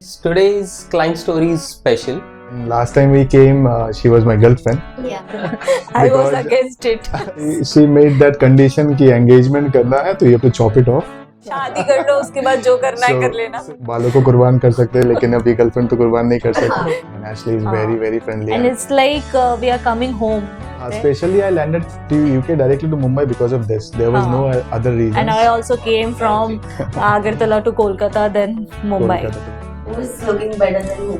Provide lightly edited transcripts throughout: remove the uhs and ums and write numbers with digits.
Today's client story is special. Last time we came, she was my girlfriend. Yeah, I was Because- against it. She made that condition कि engagement करना है तो you have to chop it off. शादी कर लो उसके बाद जो करना है कर लेना. बालों को कुर्बान कर सकते हैं लेकिन अभी गर्लफ्रेंड तो कुर्बान नहीं कर सकते. And Ashley is very friendly. And it's like we are coming home. Especially I landed to UK directly to Mumbai because of this. There was no other reason. And I also came from Agartala to Kolkata, then Mumbai. Who's looking better than who?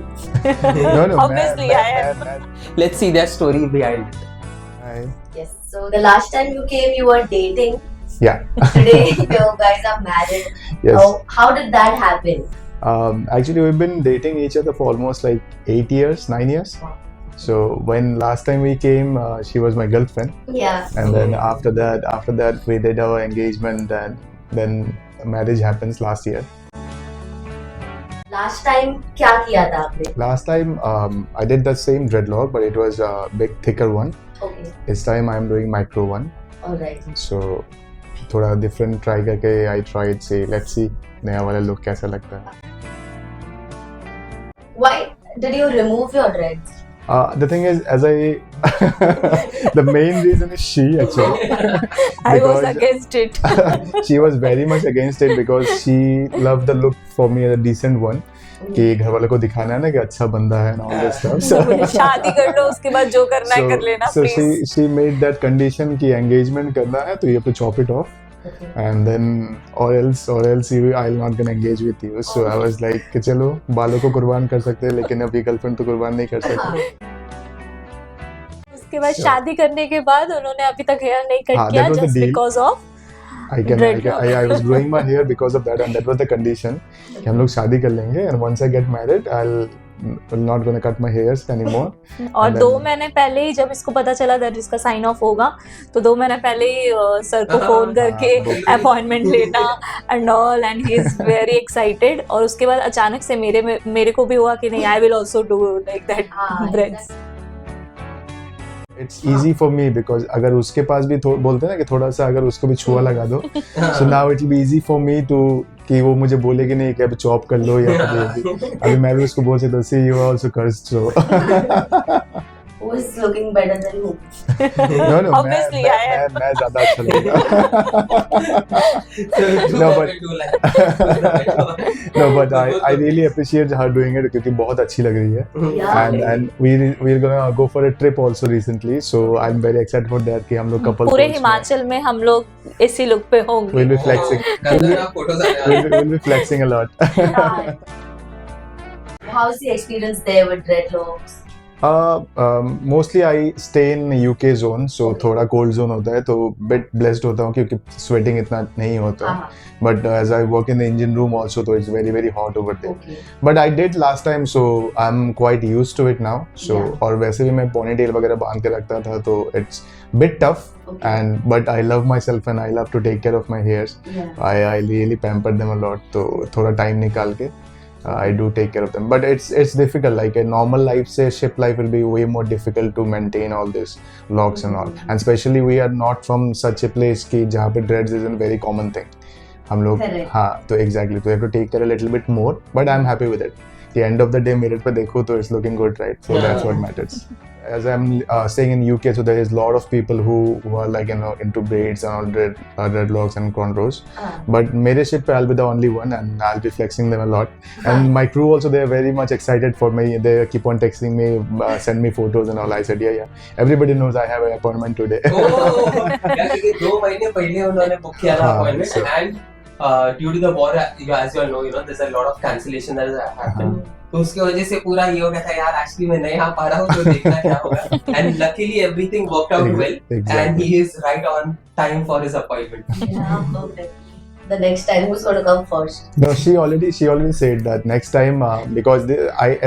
No, Obviously, I am. Let's see their story behind it. Hi. Yes. So the last time you came, you were dating. Yeah. Today, you guys are married. Yes. How did that happen? Actually, we've been dating each other for almost like 8 years, 9 years. So when last time we came, she was my girlfriend, Yeah. and then after that we did our engagement, and then marriage happens last year. Last time, क्या किया था आपने? Last time I did the same dreadlock, but it was a big thicker one. Okay. This time I'm doing micro one. Alright. So थोड़ा different try करके I tried say let's see नया वाला look कैसा लगता है. Why did you remove your dreads? The thing is, as I the main reason is she actually. I was Because- against it. She was very much against it because she loved the look for me as a decent one. कि घर वालों को दिखाना है ना कि अच्छा बंदा है and all this stuff. So, शादी कर लो उसके बाद जो करना है कर लेना. so Please. she made that condition कि engagement करना है तो you have to chop it off. Okay. And then or else I'll not gonna engage with you. So I was like कि चलो बालों को कुर्बान कर सकते हैं लेकिन अभी गर्लफ्रेंड तो कुर्बान नहीं कर सकते. उसके बाद शादी करने के बाद उन्होंने अभी तक हेयर नहीं कट हाँ, किया that was the just deal. because of I was growing my hair because of that, and that was the condition कि हम लोग शादी कर लेंगे and once I get married will not gonna cut my hairs anymore. और And 2 then- महीने पहले ही जब इसको पता चला दैट इसका साइन ऑफ होगा तो 2 महीने पहले ही सर को फोन करके अपॉइंटमेंट लेना and all and he is very excited. और उसके बाद अचानक से मेरे को भी हुआ कि नहीं I will also do like that हाँ, breads. It's easy for me because अगर उसके पास भी बोलते हैं ना कि थोड़ा सा अगर उसको भी छुआ लगा दो so now it will be easy for me to कि वो मुझे बोले कि नहीं कि अब चॉप कर लो या फिर अभी मैं भी उसको बोल सकता हूँ see you are also cursed so Who's looking better than who? no Obviously, I am. मैं ज़्यादा अच्छा लगेगा. No, but I really appreciate her doing it क्योंकि बहुत अच्छी लग रही है. Yeah. And we're gonna go for a trip also recently, so I'm very excited for that कि हम लोग couple पूरे photos में हिमाचल में हम लोग इसी लुक पे होंगे. we'll be flexing. We'll be flexing a lot. How's the experience there with dreadlocks? Mostly I stay in UK zone, so थोड़ा cold zone होता है तो bit blessed होता हूँ क्योंकि sweating इतना नहीं होता है. But as I work in the engine room also, so it's very hot over there. Okay. But I did last time, so I'm quite used to it now. So Yeah. और वैसे भी मैं ponytail वगैरह बांध के रखता था तो it's bit tough. Okay. But I love myself and I love to take care of my hairs. Yeah. I really pamper them a lot. तो थोड़ा time निकाल के I do take care of them. But it's difficult. Like a normal life, say ship life will be way more difficult to maintain all this locks and all. And especially we are not from such a place कि जहाँ पे dreads is a very common thing. हम लोग Correct. हाँ तो exactly तो you have to take care a little bit more. But I'm happy with it. The end of the day mirror पे देखो तो it's looking good, right? So that's what matters. As I'm staying in UK, so there is a lot of people who are like into braids and all dreadlocks and cornrows. But मेरे ship पे I'll be the only one and I'll be flexing them a lot. And my crew also, they are very much excited for me. They keep on texting me, send me photos and all. I said yeah. Everybody knows I have an appointment today. क्योंकि 2 महीने पहले उन्होंने book किया था हाँ, appointment so- and due to the war, as you all know, there's a lot of cancellation that has happened. तो उसकी वजह से पूरा ये हो गया था यार एक्चुअली मैं नहीं आ पा रहा हूँ तो देखना क्या होगा. And luckily everything worked out well and Exactly. He is right on time for his appointment. Yeah, perfect. The next time, who's going to come first? No, she already said that next time because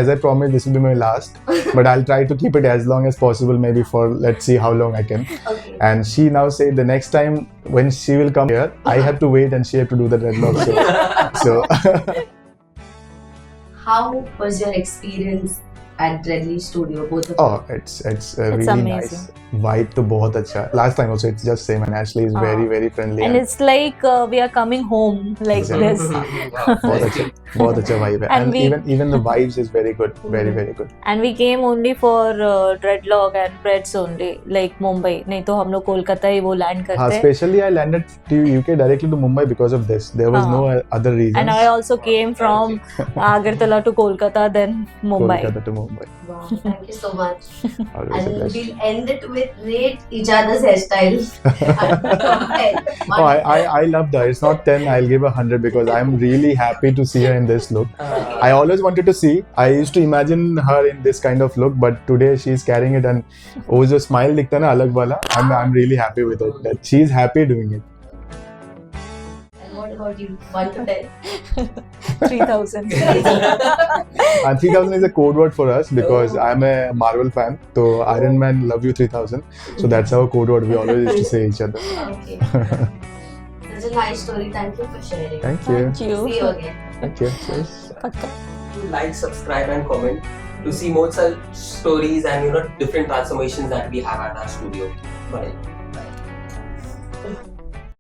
as I promised this will be my last, but I'll try to keep it as long as possible, maybe for let's see how long I can. Okay. And she now said the next time when she will come here, I have to wait and she have to do the dreadlocks. So How was your experience at Dreadly Studio? Both of you. oh, it's really nice. amazing. Vibe तो बहुत अच्छा. Last time also it's just same and Ashley is very friendly. And it's like we are coming home like Exactly. this. बहुत बहुत अच्छे. अच्छा. बहुत अच्छा vibe है. And And we- even the vibes is very good, very good. And we came only for dreadlock and breads only, like Mumbai. नहीं तो हम लोग कोलकाता ही वो लैंड हाँ, करते. especially I landed to UK directly to Mumbai because of this. There was no other reason. And I also came from Agartala to Kolkata, then Mumbai. Kolkata to Mumbai. Wow, thank you so much. Always a And pleasure. we'll end it with rate each other's hairstyles. Oh, I loved her. It's not 10. I'll give her 100 because I'm really happy to see her in this look. I always wanted to see. I used to imagine her in this kind of look, but today she's carrying it, and वो जो smile दिखता है ना अलग वाला, I'm really happy with it. That she's happy doing it. And what about you? 1 to 10. 3000. And 3000 is a code word for us because I'm a Marvel fan. So Iron Man love you 3000. So that's our code word. We always used to say each other. Okay. Such a nice story. Thank you for sharing. Thank you. Thank you. See you again. Thank you. Cheers. पक्का. Like, subscribe, and comment to see more such stories and different transformations that we have at our studio. Bye.